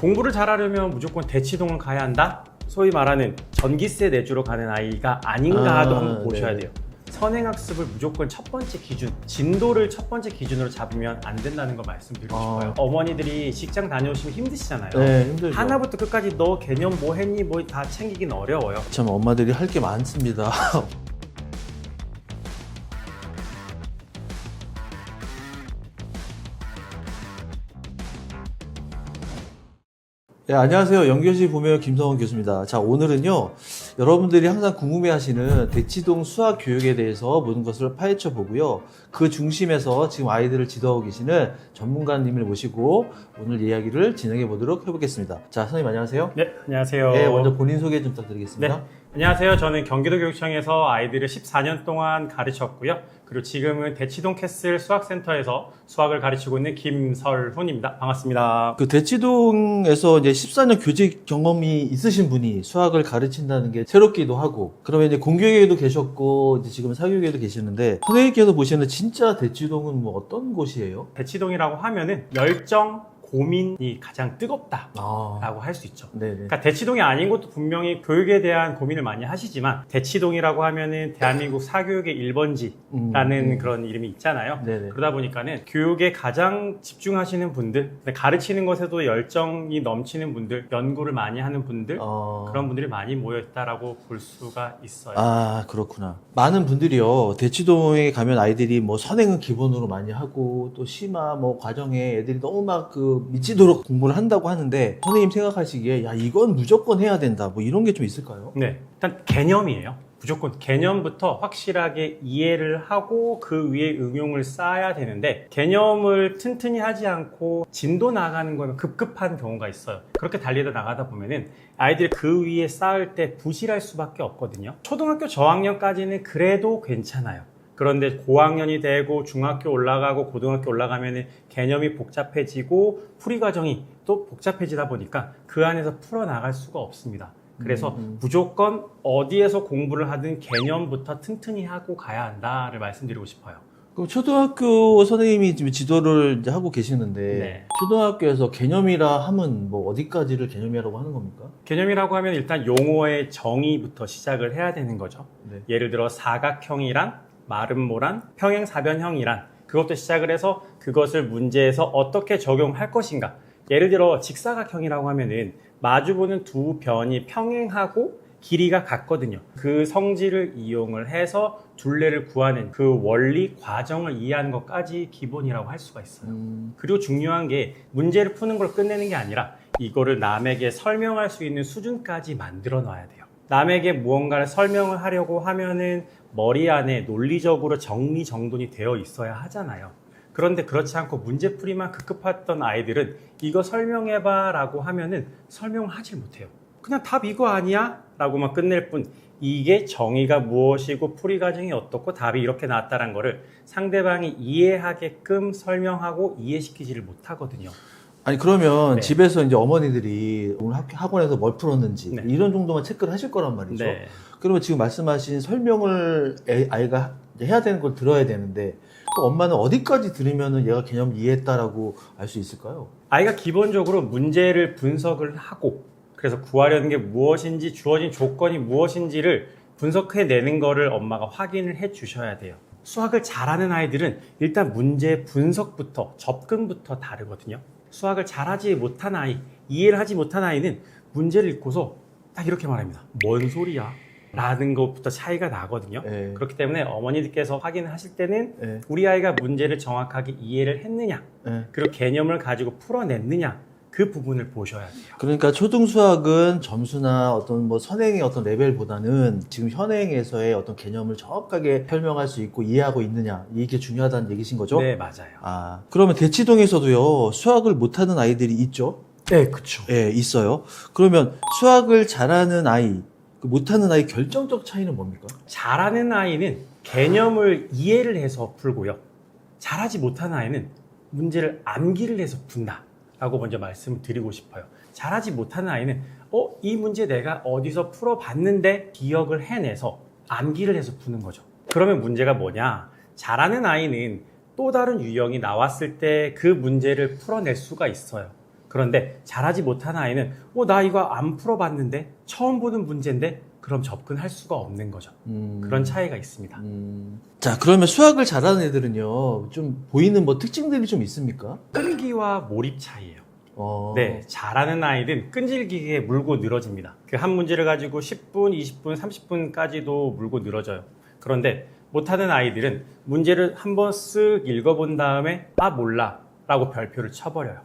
공부를 잘하려면 무조건 대치동을 가야 한다? 소위 말하는 전기세 내주로 가는 아이가 아닌가도 한번 보셔야 돼요. 선행학습을 무조건 첫 번째 기준, 진도를 첫 번째 기준으로 잡으면 안 된다는 걸 말씀드리고 싶어요. 어머니들이 직장 다녀오시면 힘드시잖아요. 네, 힘들죠. 하나부터 끝까지 너 개념 뭐 했니? 뭐 다 챙기긴 어려워요. 참 엄마들이 할 게 많습니다. 네, 안녕하세요. 연교시 부메어 김성원 교수입니다. 자, 오늘은요, 여러분들이 항상 궁금해하시는 대치동 수학 교육에 대해서 모든 것을 파헤쳐 보고요. 그 중심에서 지금 아이들을 지도하고 계시는 전문가님을 모시고 오늘 이야기를 진행해 보도록 해보겠습니다. 자, 선생님 안녕하세요. 네, 안녕하세요. 네, 먼저 본인 소개 좀 부탁드리겠습니다. 네, 안녕하세요. 저는 경기도교육청에서 아이들을 14년 동안 가르쳤고요. 그리고 지금은 대치동 캐슬 수학센터에서 수학을 가르치고 있는 김설훈입니다. 반갑습니다. 그 대치동에서 이제 14년 교직 경험이 있으신 분이 수학을 가르친다는 게 새롭기도 하고, 그러면 이제 공교육에도 계셨고, 이제 지금 사교육에도 계시는데, 선생님께서 보시는 진짜 대치동은 뭐 어떤 곳이에요? 대치동이라고 하면은 열정, 고민이 가장 뜨겁다라고 할 수 있죠. 네네. 그러니까 대치동이 아닌 것도 분명히 교육에 대한 고민을 많이 하시지만 대치동이라고 하면은 대한민국 사교육의 1번지라는 그런 이름이 있잖아요. 네네. 그러다 보니까는 교육에 가장 집중하시는 분들, 가르치는 것에도 열정이 넘치는 분들, 연구를 많이 하는 분들, 그런 분들이 많이 모여있다라고 볼 수가 있어요. 아, 그렇구나. 많은 분들이요, 대치동에 가면 아이들이 뭐 선행은 기본으로 많이 하고, 또 심화 뭐 과정에 애들이 너무 막 미치도록 공부를 한다고 하는데, 선생님 생각하시기에 야, 이건 무조건 해야 된다, 뭐 이런 게 좀 있을까요? 네, 일단 개념이에요. 무조건 개념부터 확실하게 이해를 하고 그 위에 응용을 쌓아야 되는데, 개념을 튼튼히 하지 않고 진도 나가는 거면 급급한 경우가 있어요. 그렇게 달리다 나가다 보면은 아이들이 그 위에 쌓을 때 부실할 수밖에 없거든요. 초등학교 저학년까지는 그래도 괜찮아요. 그런데 고학년이 되고 중학교 올라가고 고등학교 올라가면 개념이 복잡해지고 풀이 과정이 또 복잡해지다 보니까 그 안에서 풀어나갈 수가 없습니다. 그래서 무조건 어디에서 공부를 하든 개념부터 튼튼히 하고 가야 한다를 말씀드리고 싶어요. 그럼 초등학교 선생님이 지금 지도를 이제 하고 계시는데, 네. 초등학교에서 개념이라 하면 뭐 어디까지를 개념이라고 하는 겁니까? 개념이라고 하면 일단 용어의 정의부터 시작을 해야 되는 거죠. 네. 예를 들어 사각형이란, 마름모란, 평행사변형이란, 그것도 시작을 해서 그것을 문제에서 어떻게 적용할 것인가. 예를 들어 직사각형이라고 하면은 마주보는 두 변이 평행하고 길이가 같거든요. 그 성질을 이용을 해서 둘레를 구하는 그 원리 과정을 이해하는 것까지 기본이라고 할 수가 있어요. 그리고 중요한 게 문제를 푸는 걸 끝내는 게 아니라 이거를 남에게 설명할 수 있는 수준까지 만들어 놔야 돼요. 남에게 무언가를 설명을 하려고 하면은 머리 안에 논리적으로 정리정돈이 되어 있어야 하잖아요. 그런데 그렇지 않고 문제풀이만 급급했던 아이들은 이거 설명해봐 라고 하면은 설명을 하질 못해요. 그냥 답 이거 아니야? 라고만 끝낼 뿐, 이게 정의가 무엇이고 풀이 과정이 어떻고 답이 이렇게 나왔다는 거를 상대방이 이해하게끔 설명하고 이해시키지를 못하거든요. 아니, 그러면 네. 집에서 이제 어머니들이 오늘 학원에서 뭘 풀었는지, 네. 이런 정도만 체크를 하실 거란 말이죠. 네. 그러면 지금 말씀하신 설명을 아이가 해야 되는 걸 들어야 되는데, 또 엄마는 어디까지 들으면은 얘가 개념 이해했다라고 알 수 있을까요? 아이가 기본적으로 문제를 분석을 하고, 그래서 구하려는 게 무엇인지, 주어진 조건이 무엇인지를 분석해내는 거를 엄마가 확인을 해 주셔야 돼요. 수학을 잘하는 아이들은 일단 문제 분석부터, 접근부터 다르거든요. 수학을 잘하지 못한 아이, 이해를 하지 못한 아이는 문제를 읽고서 딱 이렇게 말합니다. 뭔 소리야? 라는 것부터 차이가 나거든요. 네. 그렇기 때문에 어머니들께서 확인을 하실 때는 네. 우리 아이가 문제를 정확하게 이해를 했느냐, 네. 그리고 개념을 가지고 풀어냈느냐, 그 부분을 보셔야 돼요. 그러니까 초등 수학은 점수나 어떤 뭐 선행의 어떤 레벨보다는 지금 현행에서의 어떤 개념을 정확하게 설명할 수 있고 이해하고 있느냐, 이게 중요하다는 얘기신 거죠? 네, 맞아요. 아, 그러면 대치동에서도요, 수학을 못하는 아이들이 있죠? 네, 그쵸. 예, 있어요. 그러면 수학을 잘하는 아이, 못하는 아이 결정적 차이는 뭡니까? 잘하는 아이는 개념을 이해를 해서 풀고요. 잘하지 못하는 아이는 문제를 암기를 해서 푼다 라고 먼저 말씀을 드리고 싶어요. 잘하지 못하는 아이는 이 문제 내가 어디서 풀어봤는데 기억을 해내서 암기를 해서 푸는 거죠. 그러면 문제가 뭐냐? 잘하는 아이는 또 다른 유형이 나왔을 때 그 문제를 풀어낼 수가 있어요. 그런데 잘하지 못하는 아이는 나 이거 안 풀어봤는데 처음 보는 문제인데 그럼 접근할 수가 없는 거죠. 그런 차이가 있습니다. 자, 그러면 수학을 잘하는 애들은요, 좀 보이는 뭐 특징들이 좀 있습니까? 끈기와 몰입 차이예요. 어. 네, 잘하는 아이는 끈질기게 물고 늘어집니다. 그 한 문제를 가지고 10분, 20분, 30분까지도 물고 늘어져요. 그런데 못하는 아이들은 문제를 한번 쓱 읽어본 다음에 몰라 라고 별표를 쳐버려요.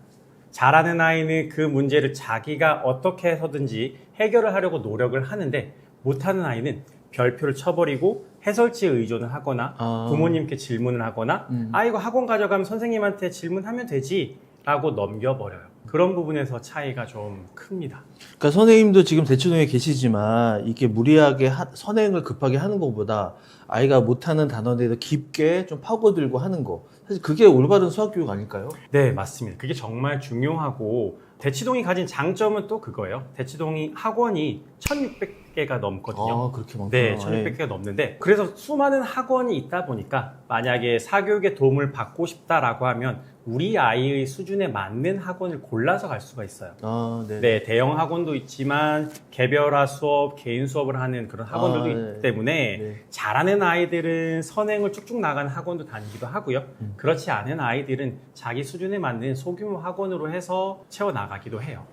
잘하는 아이는 그 문제를 자기가 어떻게 해서든지 해결을 하려고 노력을 하는데, 못하는 아이는 별표를 쳐버리고 해설지에 의존을 하거나 부모님께 질문을 하거나 이거 학원 가져가면 선생님한테 질문하면 되지 라고 넘겨버려요. 그런 부분에서 차이가 좀 큽니다. 그러니까 선생님도 지금 대치동에 계시지만 이게 무리하게 선행을 급하게 하는 것보다 아이가 못하는 단원에 깊게 좀 파고들고 하는 거, 사실 그게 올바른 수학 교육 아닐까요? 네, 맞습니다. 그게 정말 중요하고, 대치동이 가진 장점은 또 그거예요. 대치동이 학원이 1600개가 넘거든요. 그렇게 많구나. 네, 1600개가 넘는데, 그래서 수많은 학원이 있다 보니까 만약에 사교육의 도움을 받고 싶다라고 하면 우리 아이의 수준에 맞는 학원을 골라서 갈 수가 있어요. 네. 네, 대형 학원도 있지만 개별화 수업, 개인 수업을 하는 그런 학원들도 있기 때문에 잘하는 아이들은 선행을 쭉쭉 나가는 학원도 다니기도 하고요. 그렇지 않은 아이들은 자기 수준에 맞는 소규모 학원으로 해서 채워나가기도 해요.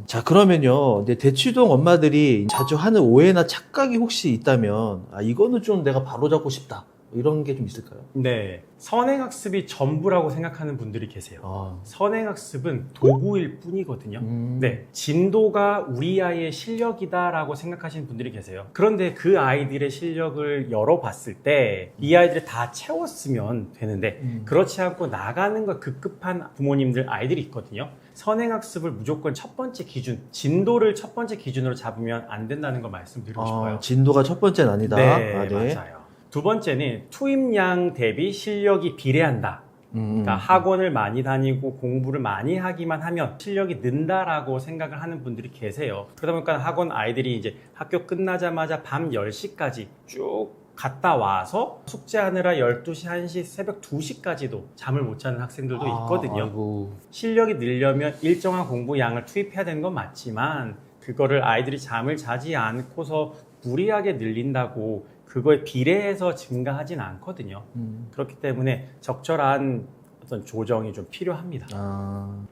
자, 그러면요, 이제 대치동 엄마들이 자주 하는 오해나 착각이 혹시 있다면 이거는 좀 내가 바로잡고 싶다, 이런 게 좀 있을까요? 네, 선행학습이 전부라고 생각하는 분들이 계세요. 선행학습은 도구일 뿐이거든요. 네, 진도가 우리 아이의 실력이다라고 생각하시는 분들이 계세요. 그런데 그 아이들의 실력을 열어봤을 때 이 아이들이 다 채웠으면 되는데 그렇지 않고 나가는 거 급급한 부모님들 아이들이 있거든요. 선행학습을 무조건 첫 번째 기준, 진도를 첫 번째 기준으로 잡으면 안 된다는 걸 말씀드리고 싶어요. 진도가 첫 번째는 아니다. 네, 맞아요. 두 번째는 투입량 대비 실력이 비례한다. 그러니까 학원을 많이 다니고 공부를 많이 하기만 하면 실력이 는다라고 생각을 하는 분들이 계세요. 그러다 보니까 학원 아이들이 이제 학교 끝나자마자 밤 10시까지 쭉 갔다 와서 숙제하느라 12시, 1시, 새벽 2시까지도 잠을 못 자는 학생들도 있거든요. 아이고. 실력이 늘려면 일정한 공부 양을 투입해야 되는 건 맞지만 그거를 아이들이 잠을 자지 않고서 무리하게 늘린다고 그거에 비례해서 증가하진 않거든요. 그렇기 때문에 적절한 어떤 조정이 좀 필요합니다.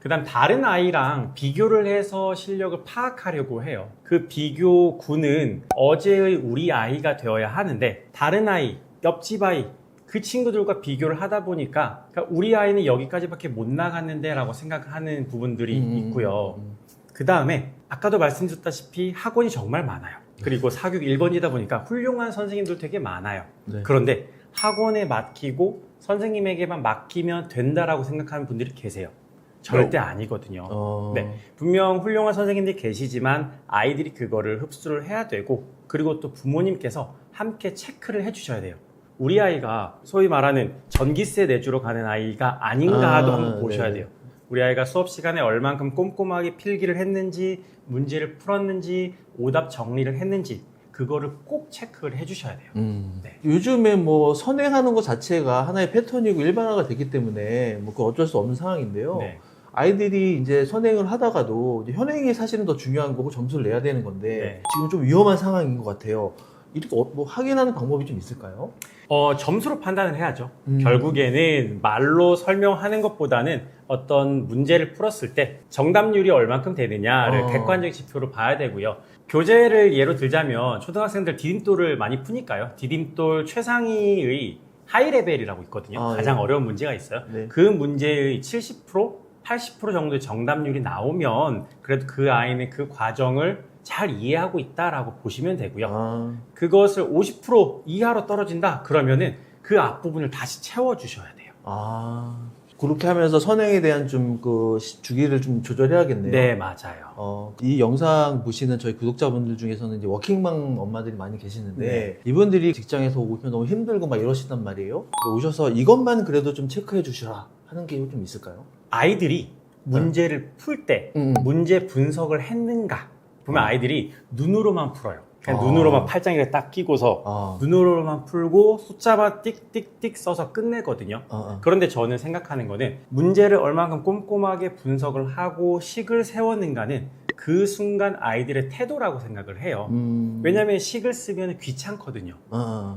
그다음 다른 아이랑 비교를 해서 실력을 파악하려고 해요. 그 비교구는 어제의 우리 아이가 되어야 하는데 다른 아이, 옆집 아이, 그 친구들과 비교를 하다 보니까 그러니까 우리 아이는 여기까지밖에 못 나갔는데 라고 생각하는 부분들이 있고요. 그 다음에 아까도 말씀드렸다시피 학원이 정말 많아요. 그리고 사교육 1번이다 보니까 훌륭한 선생님들 되게 많아요. 그런데 학원에 맡기고 선생님에게만 맡기면 된다라고 생각하는 분들이 계세요. 절대 아니거든요. 네, 분명 훌륭한 선생님들이 계시지만 아이들이 그거를 흡수를 해야 되고, 그리고 또 부모님께서 함께 체크를 해주셔야 돼요. 우리 아이가 소위 말하는 전기세 내주러 가는 아이가 아닌가도 한번 보셔야 돼요. 우리 아이가 수업 시간에 얼만큼 꼼꼼하게 필기를 했는지, 문제를 풀었는지, 오답 정리를 했는지 그거를 꼭 체크를 해주셔야 돼요. 네. 요즘에 뭐 선행하는 것 자체가 하나의 패턴이고 일반화가 됐기 때문에 뭐 그 어쩔 수 없는 상황인데요. 네. 아이들이 이제 선행을 하다가도 이제 현행이 사실은 더 중요한 거고 점수를 내야 되는 건데 지금 좀 위험한 상황인 것 같아요. 이렇게 뭐 확인하는 방법이 좀 있을까요? 점수로 판단을 해야죠. 결국에는 말로 설명하는 것보다는 어떤 문제를 풀었을 때 정답률이 얼만큼 되느냐를 객관적 지표로 봐야 되고요. 교재를 예로 들자면 초등학생들 디딤돌을 많이 푸니까요. 디딤돌 최상위의 하이레벨이라고 있거든요. 가장 어려운 문제가 있어요. 그 문제의 70%, 80% 정도의 정답률이 나오면 그래도 그 아이는 그 과정을 잘 이해하고 있다라고 보시면 되고요. 그것을 50% 이하로 떨어진다 그러면은 그 앞부분을 다시 채워주셔야 돼요. 그렇게 하면서 선행에 대한 좀 그 주기를 좀 조절해야겠네요. 네, 맞아요. 이 영상 보시는 저희 구독자분들 중에서는 이제 워킹맘 엄마들이 많이 계시는데 이분들이 직장에서 오시면 너무 힘들고 막 이러시단 말이에요. 오셔서 이것만 그래도 좀 체크해 주시라 하는 게 좀 있을까요? 아이들이 문제를 풀 때 문제 분석을 했는가 보면 아이들이 눈으로만 풀어요. 그냥 아. 눈으로만 팔짱이를 딱 끼고서 아. 눈으로만 풀고 숫자만 띡띡띡 써서 끝내거든요. 그런데 저는 생각하는 거는 문제를 얼만큼 꼼꼼하게 분석을 하고 식을 세웠는가는 그 순간 아이들의 태도라고 생각을 해요. 왜냐하면 식을 쓰면 귀찮거든요.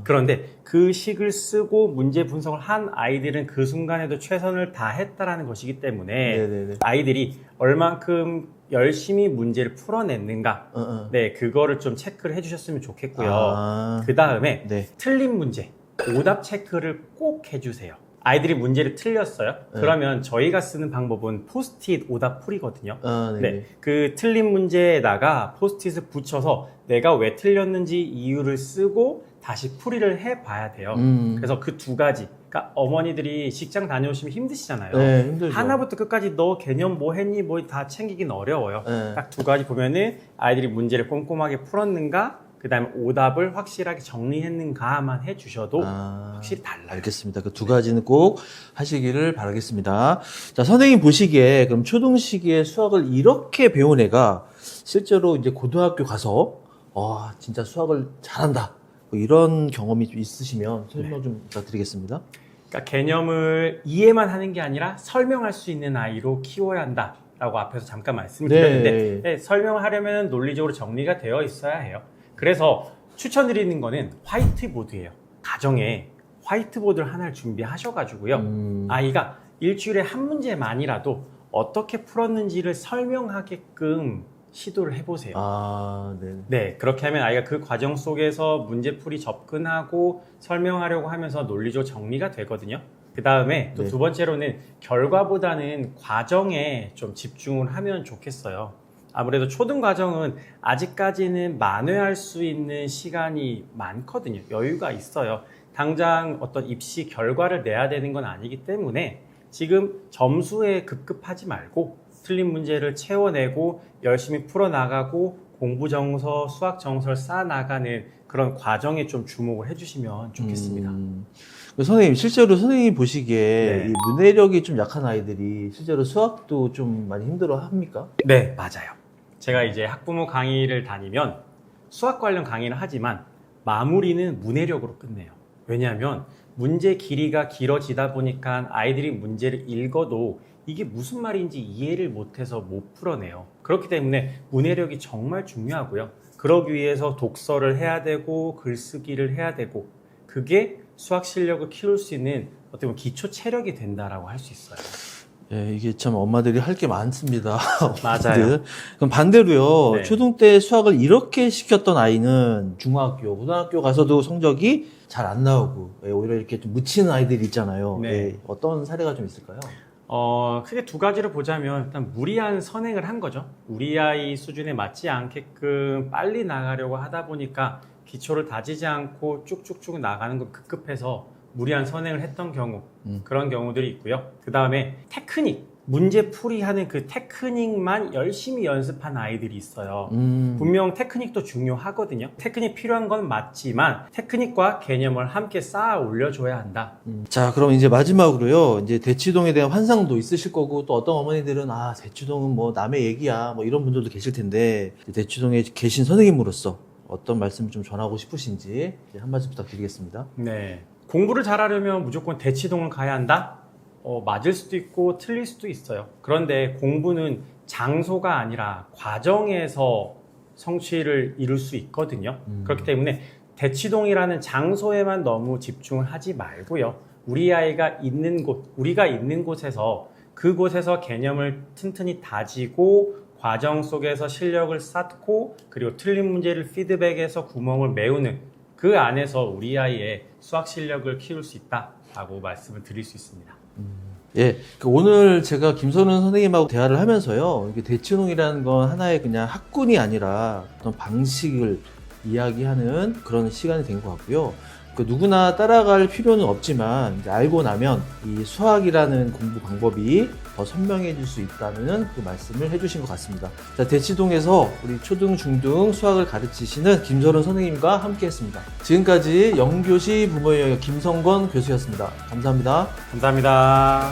그런데 그 식을 쓰고 문제 분석을 한 아이들은 그 순간에도 최선을 다했다라는 것이기 때문에 네네네. 아이들이 얼만큼 열심히 문제를 풀어냈는가, 네, 그거를 좀 체크를 해주셨으면 좋겠고요. 그 다음에 네. 틀린 문제, 오답 체크를 꼭 해주세요. 아이들이 문제를 틀렸어요. 그러면 저희가 쓰는 방법은 포스트잇 오답 풀이거든요. 네, 그 틀린 문제에다가 포스트잇을 붙여서 내가 왜 틀렸는지 이유를 쓰고 다시 풀이를 해봐야 돼요. 그래서 그 두 가지. 그러니까 어머니들이 직장 다녀오시면 힘드시잖아요. 네, 힘들죠. 하나부터 끝까지 너 개념 뭐 했니? 뭐 다 챙기긴 어려워요. 네. 딱 두 가지 보면은 아이들이 문제를 꼼꼼하게 풀었는가, 그 다음에 오답을 확실하게 정리했는가만 해주셔도 확실히 달라요. 알겠습니다. 그 두 가지는 꼭 하시기를 바라겠습니다. 자, 선생님 보시기에 그럼 초등 시기에 수학을 이렇게 배운 애가 실제로 이제 고등학교 가서 진짜 수학을 잘한다. 뭐 이런 경험이 좀 있으시면 설명 좀 부탁드리겠습니다. 그러니까 개념을 이해만 하는 게 아니라 설명할 수 있는 아이로 키워야 한다라고 앞에서 잠깐 말씀드렸는데 네, 설명을 하려면 논리적으로 정리가 되어 있어야 해요. 그래서 추천드리는 거는 화이트보드예요. 가정에 화이트보드를 하나를 준비하셔가지고요. 아이가 일주일에 한 문제만이라도 어떻게 풀었는지를 설명하게끔 시도를 해보세요. 네, 그렇게 하면 아이가 그 과정 속에서 문제풀이 접근하고 설명하려고 하면서 논리적으로 정리가 되거든요. 그 다음에 또 두 번째로는 결과보다는 과정에 좀 집중을 하면 좋겠어요. 아무래도 초등 과정은 아직까지는 만회할 수 있는 시간이 많거든요. 여유가 있어요. 당장 어떤 입시 결과를 내야 되는 건 아니기 때문에 지금 점수에 급급하지 말고 틀린 문제를 채워내고 열심히 풀어나가고 공부 정서, 수학 정서를 쌓아나가는 그런 과정에 좀 주목을 해주시면 좋겠습니다. 선생님, 실제로 선생님이 보시기에 이 문해력이 좀 약한 아이들이 실제로 수학도 좀 많이 힘들어 합니까? 네, 맞아요. 제가 이제 학부모 강의를 다니면 수학 관련 강의를 하지만 마무리는 문해력으로 끝내요. 왜냐하면 문제 길이가 길어지다 보니까 아이들이 문제를 읽어도 이게 무슨 말인지 이해를 못해서 못 풀어내요. 그렇기 때문에 문해력이 정말 중요하고요. 그러기 위해서 독서를 해야 되고 글쓰기를 해야 되고 그게 수학 실력을 키울 수 있는 어떻게 보면 기초 체력이 된다라고 할 수 있어요. 네, 이게 참 엄마들이 할 게 많습니다. 맞아요. 그럼 반대로요. 네. 초등 때 수학을 이렇게 시켰던 아이는 중학교, 고등학교 가서도 성적이 잘 안 나오고 오히려 이렇게 좀 묻히는 아이들이 있잖아요. 네. 어떤 사례가 좀 있을까요? 크게 두 가지를 보자면 일단 무리한 선행을 한 거죠. 우리 아이 수준에 맞지 않게끔 빨리 나가려고 하다 보니까 기초를 다지지 않고 쭉쭉쭉 나가는 건 급급해서 무리한 선행을 했던 경우 그런 경우들이 있고요. 그 다음에 테크닉, 문제 풀이하는 그 테크닉만 열심히 연습한 아이들이 있어요. 분명 테크닉도 중요하거든요. 테크닉 필요한 건 맞지만 테크닉과 개념을 함께 쌓아 올려줘야 한다. 자, 그럼 이제 마지막으로요. 이제 대치동에 대한 환상도 있으실 거고 또 어떤 어머니들은 대치동은 뭐 남의 얘기야 뭐 이런 분들도 계실 텐데 대치동에 계신 선생님으로서 어떤 말씀 좀 전하고 싶으신지 한 말씀 부탁드리겠습니다. 네. 공부를 잘하려면 무조건 대치동을 가야 한다? 맞을 수도 있고 틀릴 수도 있어요. 그런데 공부는 장소가 아니라 과정에서 성취를 이룰 수 있거든요. 그렇기 때문에 대치동이라는 장소에만 너무 집중을 하지 말고요. 우리 아이가 있는 곳, 우리가 있는 곳에서 그곳에서 개념을 튼튼히 다지고 과정 속에서 실력을 쌓고 그리고 틀린 문제를 피드백해서 구멍을 메우는 그 안에서 우리 아이의 수학 실력을 키울 수 있다라고 말씀을 드릴 수 있습니다. 예, 오늘 제가 김선훈 선생님하고 대화를 하면서요, 이게 대치동이라는 건 하나의 그냥 학군이 아니라 어떤 방식을 이야기하는 그런 시간이 된 것 같고요. 누구나 따라갈 필요는 없지만 이제 알고 나면 이 수학이라는 공부 방법이 더 선명해질 수 있다는 그 말씀을 해주신 것 같습니다. 자, 대치동에서 우리 초등, 중등 수학을 가르치시는 김선훈 선생님과 함께했습니다. 지금까지 영교시 부모의 영역 김성건 교수였습니다. 감사합니다. 감사합니다.